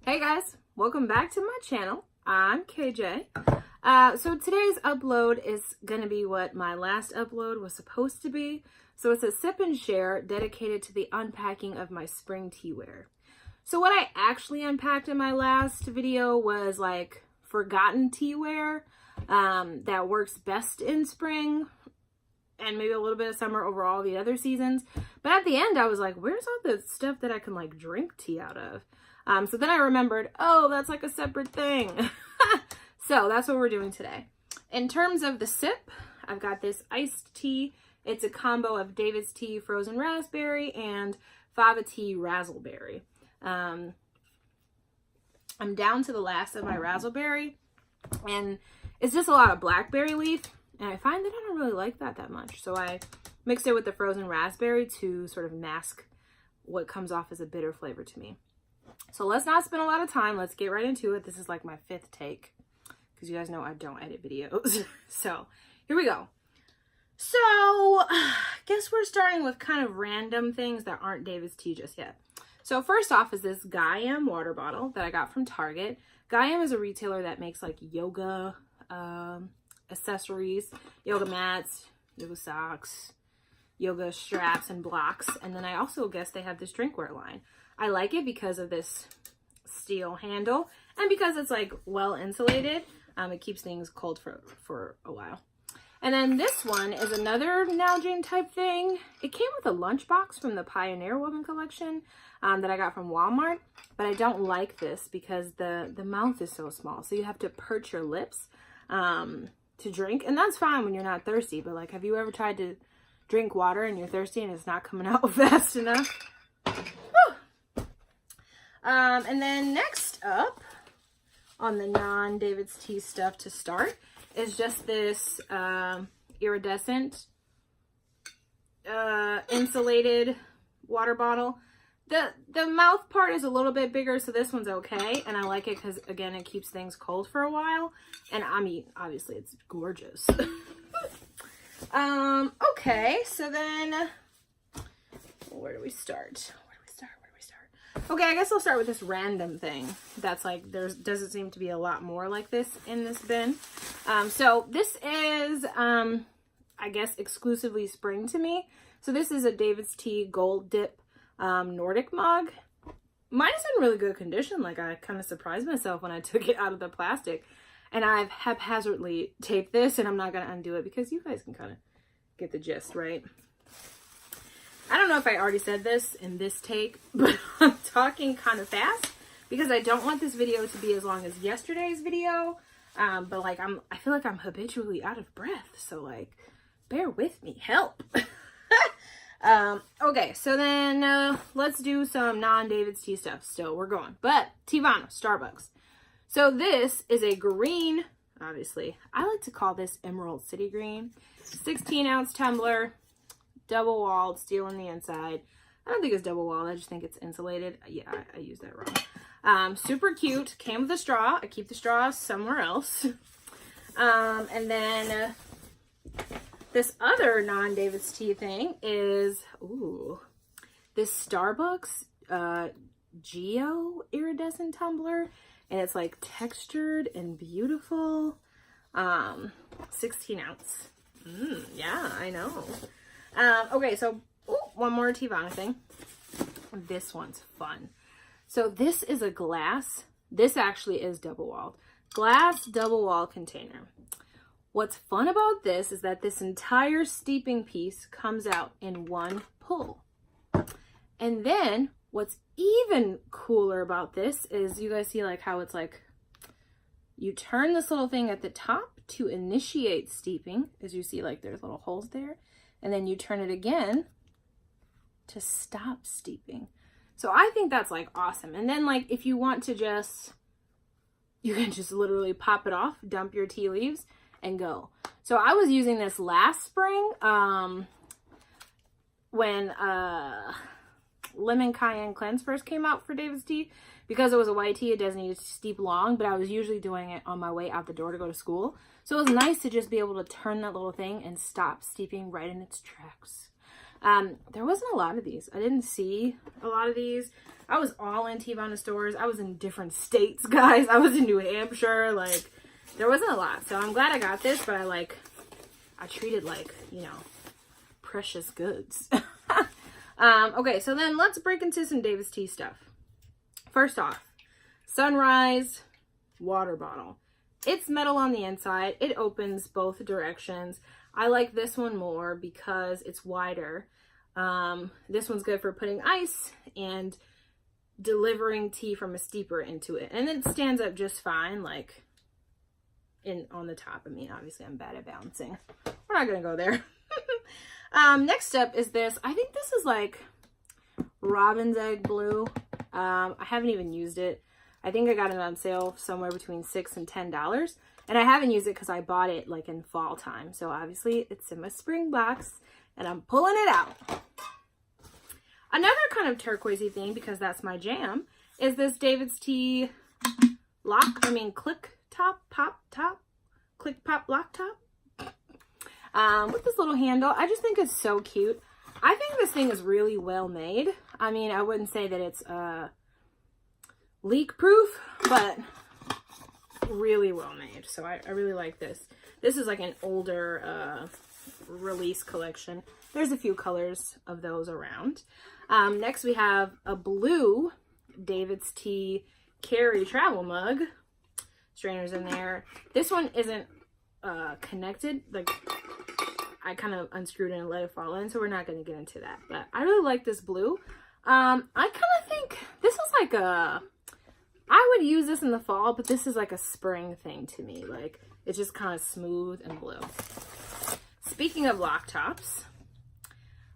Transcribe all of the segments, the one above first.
Hey guys, welcome back to my channel. I'm KJ. So today's upload is going to be what my last upload was supposed to be. So it's a sip and share dedicated to the unpacking of my spring tea ware. So what I actually unpacked in my last video was like forgotten tea ware that works best in spring and maybe a little bit of summer over all the other seasons. But at the end I was like, where's all the stuff that I can like drink tea out of? So then I remembered, oh, that's like a separate thing. So that's what we're doing today. In terms of the sip, I've got this iced tea. It's a combo of David's tea frozen raspberry and fava tea razzleberry. I'm down to the last of my razzleberry, and it's just a lot of blackberry leaf, and I find that I don't really like that much. So I mixed it with the frozen raspberry to sort of mask what comes off as a bitter flavor to me. So let's not spend a lot of time. Let's get right into it. This is like my 5th take because you guys know I don't edit videos. So here we go. So I guess we're starting with kind of random things that aren't David's tea just yet. So first off is this Gaiam water bottle that I got from Target. Gaiam is a retailer that makes like yoga accessories, yoga mats, yoga socks, yoga straps and blocks. And then I also guess they have this drinkware line. I like it because of this steel handle and because it's like well insulated. It keeps things cold for a while. And then this one is another Nalgene type thing. It came with a lunchbox from the Pioneer Woman collection that I got from Walmart, but I don't like this because the mouth is so small. So you have to perch your lips to drink, and that's fine when you're not thirsty. But like, have you ever tried to drink water and you're thirsty and it's not coming out fast enough? And then next up on the non-David's tea stuff to start is just this iridescent insulated water bottle. The mouth part is a little bit bigger, so this one's okay, and I like it because again it keeps things cold for a while, and I mean obviously it's gorgeous. Okay, so then where do we start? Okay, I guess I'll start with this random thing that's like, doesn't seem to be a lot more like this in this bin. So this is, I guess, exclusively spring to me. So this is a David's Tea Gold Dip Nordic mug. Mine is in really good condition. Like, I kind of surprised myself when I took it out of the plastic. And I've haphazardly taped this, and I'm not going to undo it because you guys can kind of get the gist, right? I don't know if I already said this in this take, but I'm talking kind of fast because I don't want this video to be as long as yesterday's video. But like, I feel like I'm habitually out of breath. So like, bear with me, help. Okay, so then let's do some non-David's tea stuff. Still, we're going. But Teavana, Starbucks. So this is a green, obviously. I like to call this Emerald City Green. 16-ounce tumbler. Double walled, steel on the inside. I don't think it's double walled, I just think it's insulated. Yeah, I used that wrong. Super cute. Came with a straw. I keep the straw somewhere else. And then this other non-David's tea thing is, ooh, this Starbucks Geo iridescent tumbler. And it's like textured and beautiful. 16 ounce. Yeah, I know. Okay, so one more Teavana thing. This one's fun. So this is a glass. This actually is double walled. Glass double wall container. What's fun about this is that this entire steeping piece comes out in one pull. And then what's even cooler about this is you guys see like how it's like you turn this little thing at the top to initiate steeping, as you see like there's little holes there. And then you turn it again to stop steeping. So I think that's like awesome. And then like if you want to just, you can just literally pop it off, dump your tea leaves and go. So I was using this last spring when Lemon Cayenne Cleanse first came out for David's Tea. Because it was a white tea, it doesn't need to steep long, but I was usually doing it on my way out the door to go to school. So it was nice to just be able to turn that little thing and stop steeping right in its tracks. There wasn't a lot of these. I didn't see a lot of these. I was all in Teavana stores. I was in different states, guys. I was in New Hampshire. Like, there wasn't a lot. So I'm glad I got this, but I treat it like, you know, precious goods. Okay, so then let's break into some David's Tea stuff. First off, Sunrise water bottle. It's metal on the inside. It opens both directions. I like this one more because it's wider. This one's good for putting ice and delivering tea from a steeper into it. And it stands up just fine, like on the top. I mean, obviously I'm bad at balancing. We're not gonna go there. Next up is this. I think this is like robin's egg blue. I haven't even used it. I think I got it on sale somewhere between $6 and $10. And I haven't used it because I bought it like in fall time. So obviously it's in my spring box and I'm pulling it out. Another kind of turquoisey thing, because that's my jam, is this David's Tea click top, pop top, click pop lock top. With this little handle. I just think it's so cute. I think this thing is really well made. I mean, I wouldn't say that it's leak proof, but really well made. So I really like this. This is like an older release collection. There's a few colors of those around. Next we have a blue David's Tea Carry travel mug. Strainers in there. This one isn't connected. Like, I kind of unscrewed it and let it fall in, so we're not going to get into that. But I really like this blue. I kind of think this is like I would use this in the fall, but this is like a spring thing to me. Like, it's just kind of smooth and blue. Speaking of lock tops,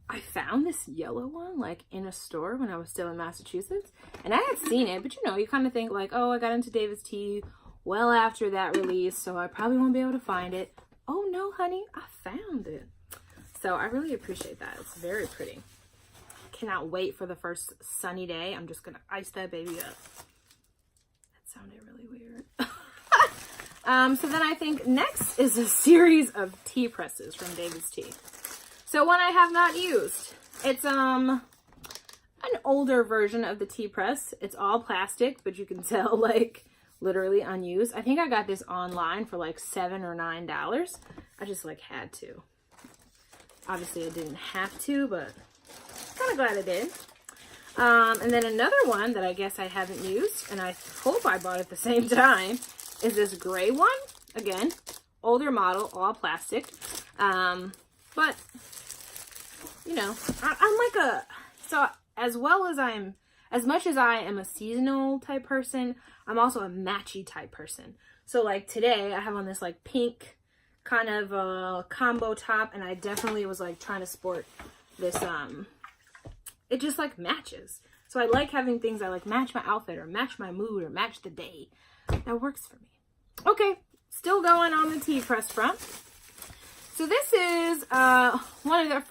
I found this yellow one like in a store when I was still in Massachusetts, and I had seen it, but you know, you kind of think like, oh, I got into David's Tea well after that release, so I probably won't be able to find it. Oh no, honey, I found it. So I really appreciate that. It's very pretty. Cannot wait for the first sunny day. I'm just gonna ice that baby up. That sounded really weird. So then I think next is a series of tea presses from David's Tea. So one I have not used. It's an older version of the tea press. It's all plastic, but you can tell like literally unused. I think I got this online for like $7 or $9. I just like had to. Obviously I didn't have to, but kind of glad I did. And then another one that I guess I haven't used, and I hope I bought at the same time, is this gray one. Again, older model, all plastic. But you know, I'm like so as much as I am a seasonal type person, I'm also a matchy type person. So like today I have on this like pink kind of combo top, and I definitely was like trying to sport this it just like matches. So I like having things that like match my outfit or match my mood or match the day. That works for me. Okay, still going on the tea press front. So this is one of the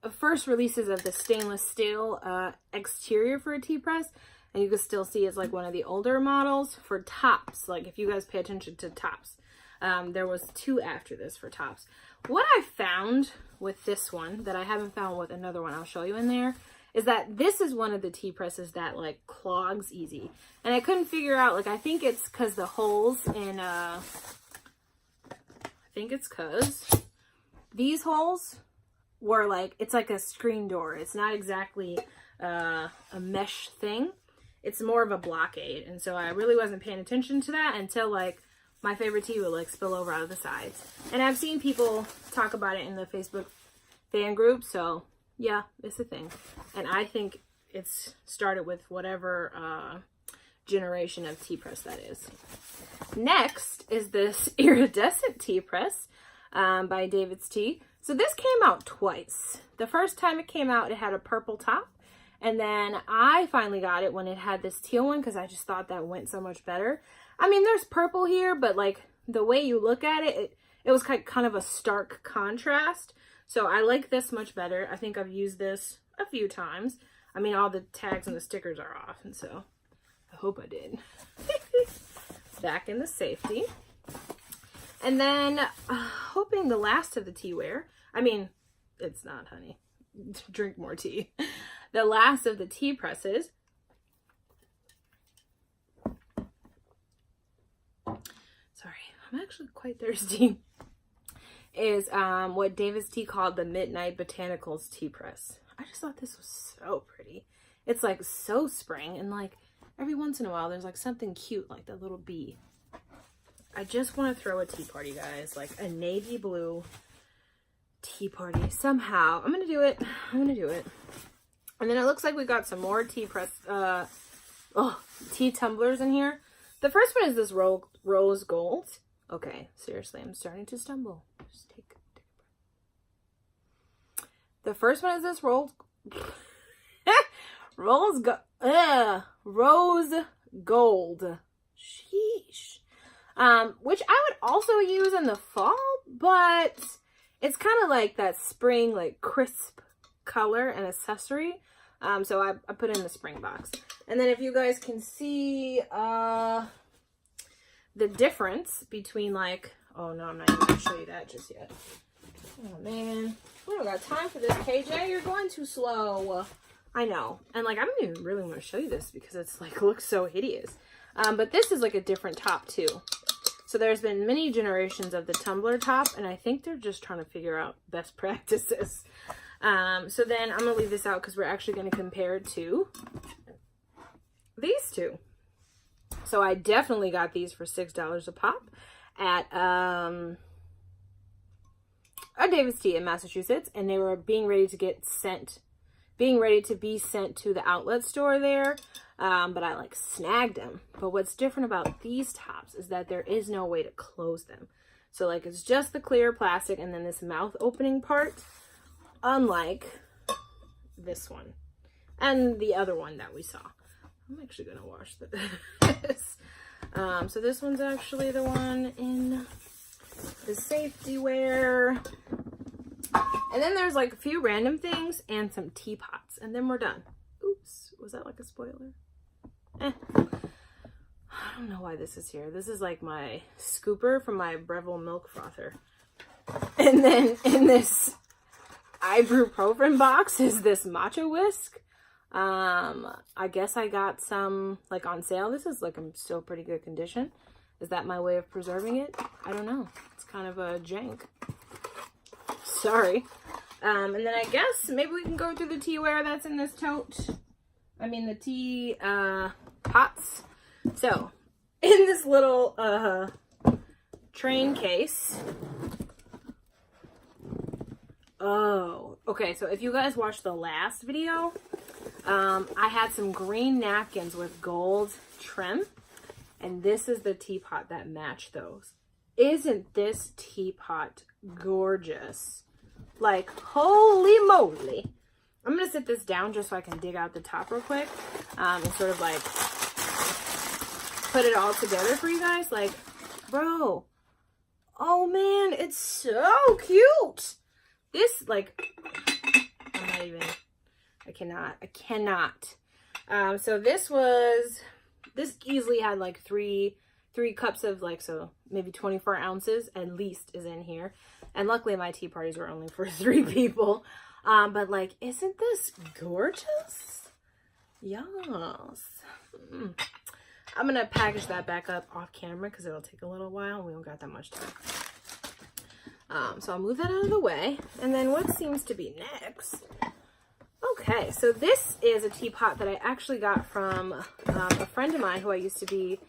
first releases of the stainless steel exterior for a tea press, and you can still see it's like one of the older models for tops. Like if you guys pay attention to tops, there was two after this for tops. What I found with this one that I haven't found with another one I'll show you in there is that this is one of the tea presses that like clogs easy, and I couldn't figure out, like I think it's because the holes in I think it's because these holes were like, it's like a screen door. It's not exactly a mesh thing. It's more of a blockade. And so I really wasn't paying attention to that until like my favorite tea would like spill over out of the sides. And I've seen people talk about it in the Facebook fan group. So yeah, it's a thing. And I think it's started with whatever generation of tea press that is. Next is this iridescent tea press by David's Tea. So this came out twice. The first time it came out, it had a purple top. And then I finally got it when it had this teal one, because I just thought that went so much better. I mean, there's purple here, but like the way you look at it, it was kind of a stark contrast. So I like this much better. I think I've used this a few times. I mean, all the tags and the stickers are off, and so I hope I did. Back in the safety. And then hoping the last of the TEA WARE. I mean, It's not, honey. Drink more tea. The last of the tea presses. Sorry, I'm actually quite thirsty. Is what David's Tea called the Midnight Botanicals tea press. I just thought this was so pretty. It's like so spring, and like every once in a while there's like something cute like that little bee. I just want to throw a tea party, guys, like a navy blue tea party somehow. I'm gonna do it. And then it looks like we got some more tea press tea tumblers in here. The first one is this rose gold. Okay, seriously, I'm starting to stumble. Just take a breath. The first one is this rose gold. Sheesh. Which I would also use in the fall, but it's kind of like that spring, like crisp color and accessory. So I put it in the spring box. And then if you guys can see the difference between like, oh no, I'm not even gonna show you that just yet. Oh man, we don't got time for this, KJ. You're going too slow. I know. And like, I don't even really want to show you this because it's like, looks so hideous. But this is like a different top too. So there's been many generations of the tumbler top, and I think they're just trying to figure out best practices. So then I'm gonna leave this out because we're actually gonna compare it to these two. So I definitely got these for $6 a pop at a David's Tea in Massachusetts, and they were being ready to be sent to the outlet store there. But I like snagged them. But what's different about these tops is that there is no way to close them. So like it's just the clear plastic and then this mouth opening part, unlike this one and the other one that we saw. I'm actually gonna wash this. So this one's actually the one in the safety wear. And then there's like a few random things and some teapots, and then we're done. Oops, was that like a spoiler? I don't know why this is here. This is like my scooper from my Breville milk frother. And then in this ibuprofen box is this matcha whisk. I guess I got some like on sale. This is like in still pretty good condition. Is that my way of preserving it? I don't know. It's kind of a jank. Sorry. And then I guess maybe we can go through the teaware that's in this tote. I mean the tea pots. So in this little train case. Oh, okay. So if you guys watched the last video, I had some green napkins with gold trim, and this is the teapot that matched those. Isn't this teapot gorgeous? Like, holy moly. I'm going to sit this down just so I can dig out the top real quick, and sort of like put it all together for you guys. Like, bro, oh man, it's so cute. This, like, I'm not even, I cannot. So this easily had like three cups of like, so maybe 24 ounces at least is in here. And luckily my tea parties were only for 3 people. But like, isn't this gorgeous? Yes. I'm going to package that back up off camera because it'll take a little while. We don't got that much time. So I'll move that out of the way. And then what seems to be next? Okay, so this is a teapot that I actually got from a friend of mine who I used to be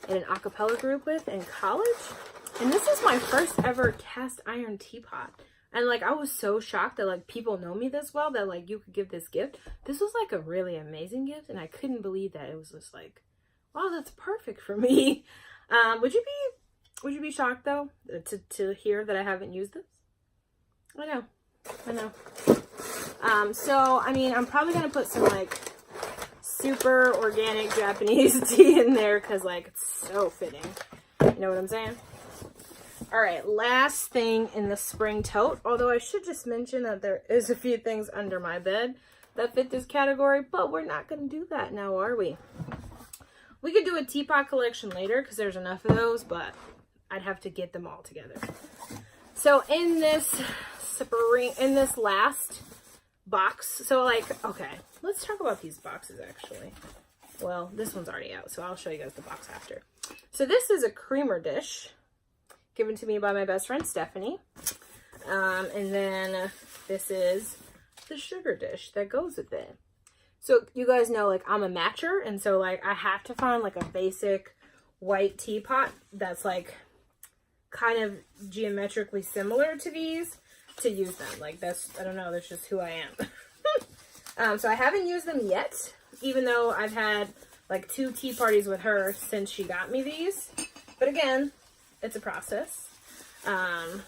in an a cappella group with in college. And this is my first ever cast iron teapot. And like, I was so shocked that like people know me this well that like you could give this gift. This was like a really amazing gift, and I couldn't believe that. It was just like, wow, that's perfect for me. Would you be shocked though to hear that I haven't used this? I know. So I mean, I'm probably gonna put some like super organic Japanese tea in there because like it's so fitting. You know what I'm saying? All right, last thing in the spring tote, although I should just mention that there is a few things under my bed that fit this category, but we're not going to do that now, are we? We could do a teapot collection later because there's enough of those, but I'd have to get them all together. So in this spring, in this last box. So like, okay, let's talk about these boxes actually. Well, this one's already out, so I'll show you guys the box after. So this is a creamer dish given to me by my best friend Stephanie. And then this is the sugar dish that goes with it. So you guys know, like, I'm a matcher, and so like I have to find like a basic white teapot that's like kind of geometrically similar to these to use them. Like, that's, I don't know, that's just who I am. So I haven't used them yet, even though I've had like 2 tea parties with her since she got me these. But again, it's a process. Sorry,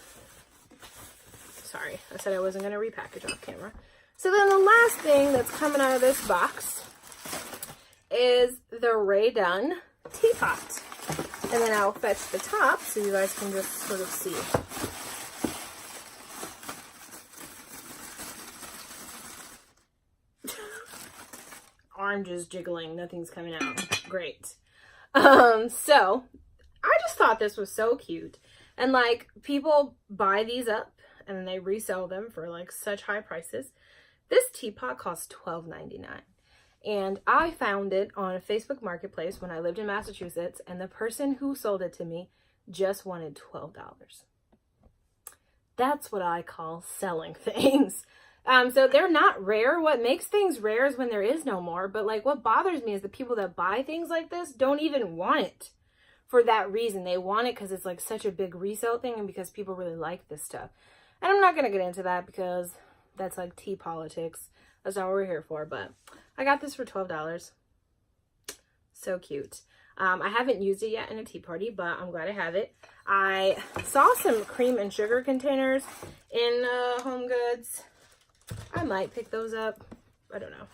I said I wasn't going to repackage off camera. So then the last thing that's coming out of this box is the Ray Dunn teapot. And then I'll fetch the top so you guys can just sort of see. Orange is jiggling, nothing's coming out. Great. So I just thought this was so cute. And like, people buy these up and then they resell them for like such high prices. This teapot costs $12.99. And I found it on a Facebook marketplace when I lived in Massachusetts, and the person who sold it to me just wanted $12. That's what I call selling things. So they're not rare. What makes things rare is when there is no more. But like, what bothers me is the people that buy things like this don't even want it for that reason. They want it because it's like such a big resale thing and because people really like this stuff. And I'm not going to get into that because that's like tea politics. That's not what we're here for. But I got this for $12. So cute. I haven't used it yet in a tea party, but I'm glad I have it. I saw some cream and sugar containers in Home Goods. I might pick those up. I don't know.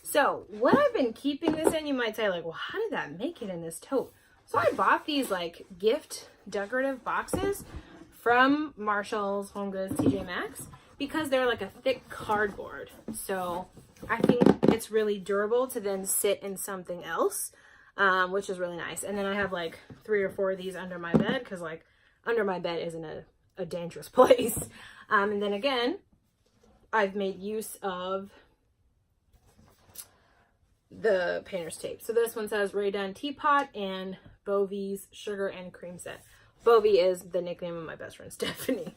So what I've been keeping this in, you might say like, well, how did that make it in this tote? So I bought these like gift decorative boxes from Marshall's, Home Goods, TJ Maxx, because they're like a thick cardboard. So I think it's really durable to then sit in something else, which is really nice. And then I have like 3 or 4 of these under my bed because like under my bed isn't a dangerous place. And then again, I've made use of the painter's tape. So this one says Ray Dunn Teapot and Bovie's Sugar and Cream Set. Bovie is the nickname of my best friend Stephanie.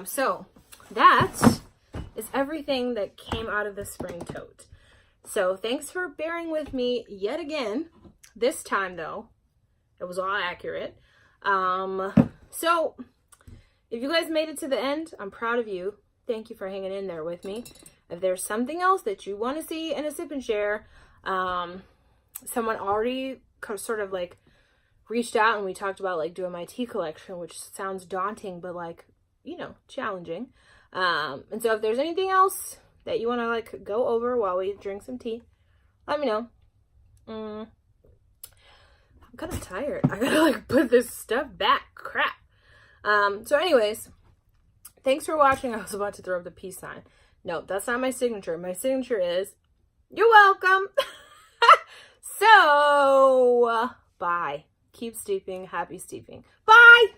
So that is everything that came out of the spring tote. So thanks for bearing with me yet again. This time though, it was all accurate. So if you guys made it to the end, I'm proud of you. Thank you for hanging in there with me. If there's something else that you want to see in a sip and share, someone already sort of like reached out and we talked about like doing my tea collection, which sounds daunting, but like, you know, challenging. And so if there's anything else that you want to like go over while we drink some tea, let me know. I'm kind of tired. I gotta like put this stuff back. Crap. So anyways, thanks for watching. I was about to throw up the peace sign. No, that's not my signature. My signature is, you're welcome. So, bye. Keep steeping. Happy steeping. Bye.